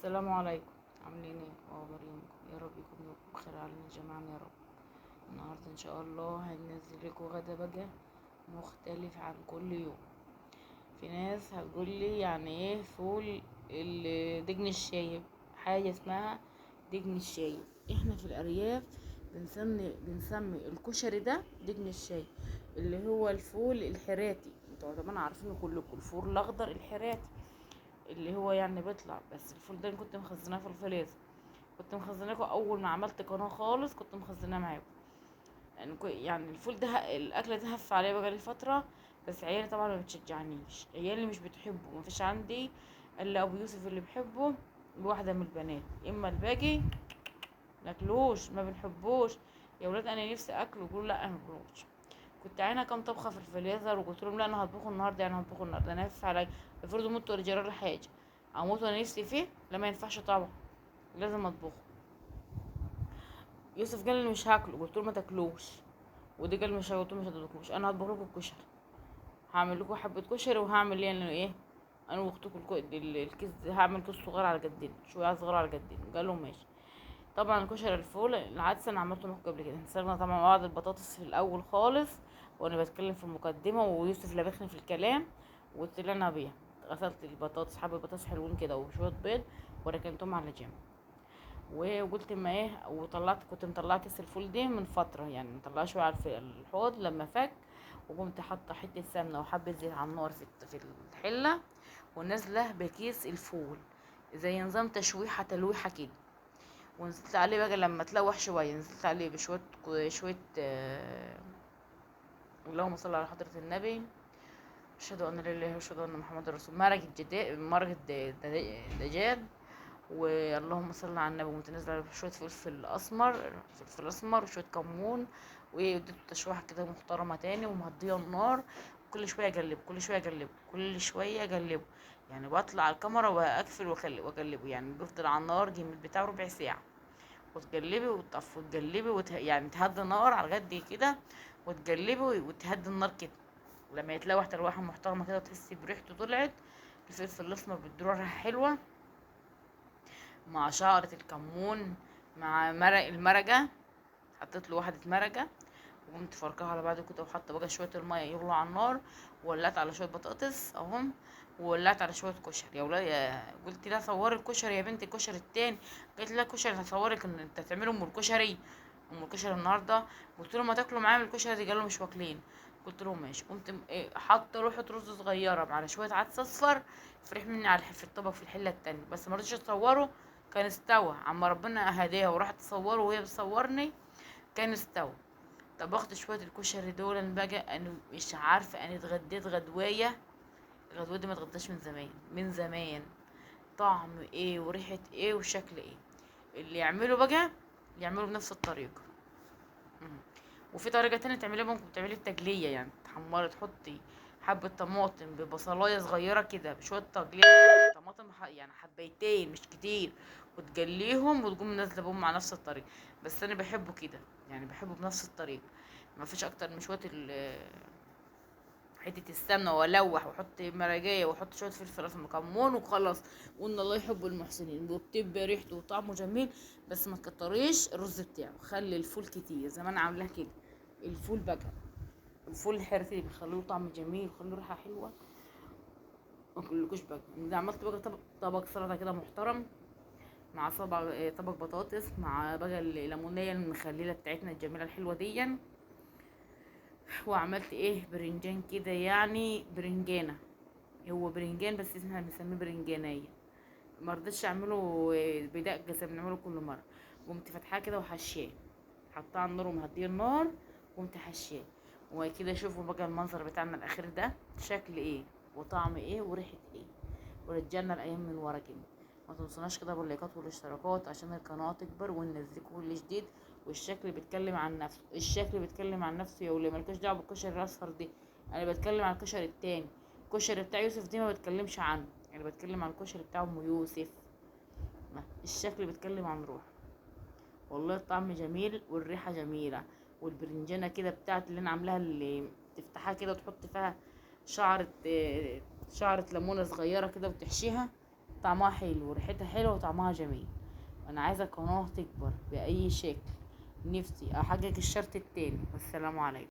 السلام عليكم. عاملين ايه؟ اخبار يومكم؟ يا رب يكون يومكم بخير علينا جميعا يا رب. النهارده ان شاء الله هننزل لكم غدا بقى مختلف عن كل يوم. في ناس هتقول لي يعني ايه فول دجن الشايب؟ حاجه اسمها دجن الشايب. احنا في الارياف بنسمي الكشري ده دجن الشاي، اللي هو الفول الحراتي. انتوا طبعا عارفين كلكم الفول الاخضر الحراتي اللي هو يعني بيطلع، بس الفول ده أنا كنت مخزناه في الفريزر. كنت مخزناه اول ما عملت قناه خالص، كنت مخزناه معاكم. يعني يعني الفول ده الاكله ده هف عليا بقى فتره. بس عيالي طبعا ما بتشجعنيش، عيالي مش بتحبه، ما فيش عندي الا ابو يوسف اللي بحبه بواحده من البنات، اما الباقي ناكلوش، ما بنحبوش. يا ولاد انا نفسي اكله، يقولوا لا ما بناكلوش. كنت عينها كام طبخه في الفريزر وقلت لهم لا انا هطبخه النهارده، يعني هطبخه النهارده انا هف عليا. افرضوا مت ولا جرالي حاجه، اموت وانا نفسي فيه؟ لا ما ينفعش طبعا، لازم اطبخه. يوسف قال لي مش هاكله، قلت له ما تاكلوش. ودي قال مش قلت له مش هتاكلوش، انا هطبخ لكم الكشري. هعمل لكم حبه كشري، وهعمل لي انا ايه، انا واختكم الكيس ده، هعمل كيس صغير على قدنا، شويه صغير على قدنا. قال له ماشي. طبعا كشري الفول العدس انا عملته لكم قبل كده. سلقنا طبعا مع بعض البطاطس في الاول خالص، وانا بتكلم في المقدمه ويوسف لابخني في الكلام، وطلعنا بيها. غسلت البطاطس، حبه بطاطس حلوين كده وشويه بيض، وركنتهم على جنب. وقلت ما ايه، كنت مطلعه كيس الفول ده من فتره، يعني مطلعه شويه على الحوض لما فك. وقمت حاطه حته سمنه وحبه زيت على النار في الحله، ونازله بكيس الفول زي نظام تشويحه تلويحه كده. ونزلت عليه بقى لما تلوح شويه، نزلت عليه بشويه شويه اللهم صل على حضره النبي. اشهد ان لا اله الا الله واشهد ان محمد رسول مرقه دجاج. واللهم صل على النبي. قمت نازله عليه بشويه فلفل اسمر وشويه كمون، واديته تشويحه كده محترمه تاني، ومهديه النار. كل شويه اقلب، كل شويه اقلب، كل شويه اقلبه. يعني بطلع على الكاميرا واقفل واقلبه، يعني بفضل على النار جيم بتاع ربع ساعه. وتقلبي وتطفي وتقلبي يعني تهدي النار على قد كده، وتقلبي وتهدي النار كده لما يتلوح تلوحه محترمه كده وتحسي بريحته طلعت. الفلفل الاسمر بيديله ريحه حلوه، مع شعرة الكمون، مع المرقة. حطيت له واحدة مرقة، وقمت فركها على بعض كده، وحاطه بقى شويه الميه يغلوا على النار. وولعت على شويه بطاطس اهم، وولعت على شويه كشري. يا ولاد قلت لها صوري الكشري يا بنتي، الكشري التاني. قالت لي لا كشري هصورك ان انت تعملوا ام الكشري. ام الكشري النهارده. قلت لهم ما تاكلوا معايا من الكشري دي، قالوا مش واكلين. قلت لهم ماشي. قمت حاطه روحه رز صغيره على شويه عدس اصفر. فرح مني على في الطبق في الحله التانية، بس ما رضيتش اتصوره. كان استوى عما ربنا هداها وراحت تصوره وهي بتصورني، كان استوى. طبخت شويه الكشري دول بقى، انا مش عارفه انا اتغديت غدوايه. الغدوه دي ما اتغداش من زمان من زمان. طعم ايه وريحه ايه وشكل ايه. اللي يعمله بقى يعمله بنفس الطريقه. مم. وفي طريقه تانية تعمليها، ممكن تعملي التجليه، يعني تحمري تحطي حبه طماطم ببصلايه صغيره كده بشويه تجليه. طماطم يعني حبيتين مش كتير، وتجليهم وتقوم نازله بهم على نفس الطريقه. بس انا بحبه كده، يعني بحبه بنفس الطريقه. ما فيش اكتر من شويه حته السمنه، والوح واحط مرقيه واحط شويه فلفل اسمر كمون وخلاص. وان الله يحب المحسنين، وبتبقى ريحته وطعمه جميل. بس ما تكتريش الرز بتاعه، خلي الفول كتير زي ما انا عاملاه كده. الفول بقى، الفول الحرث اللي بيخليه طعم جميل ويخليه ريحه حلوه. ما كلكوش بقى ده عملت بقى طبق سلطه كده محترم، مع طبق بطاطس، مع بقى الليمونيه المخلله بتاعتنا الجميله الحلوه دي. وعملت ايه برنجان كده، يعني برنجانه. هو برنجان بس احنا بنسميه برنجانية. مرضتش اعمله بدقة زي ما بنعمله كل مرة. قمت فاتحاه كده وحشاه، حطاه على النار ومهديه النار. قمت حشاه. وكده شوفوا بقى المنظر بتاعنا الاخير ده شكل ايه وطعم ايه وريحة ايه. ورجعنا الايام من ورا كده. ما تنسوناش كده باللايكات والاشتراكات عشان القناة تكبر وننزل كل جديد. والشكل بيتكلم عن نفسه، الشكل بيتكلم عن نفسه يا وليه، مالكوش دعوه بالكشري الاصفر دي. انا بتكلم عن الكشري التاني. الكشري بتاع يوسف دي ما بتكلمش عنه، يعني بتكلم عن الكشري بتاع ام يوسف. الشكل بيتكلم عن روح. والله الطعم جميل والريحه جميله. والبرنجانه كده بتاعت اللي انا عاملاها، اللي تفتحها كده وتحط فيها شعرة شعرة ليمونة صغيرة كده وتحشيها. طعمها حلو وريحتها حلوة وطعمها جميل. وانا عايزة القناة تكبر بأي شكل. نفسي احقق الشرط التاني. والسلام عليكم.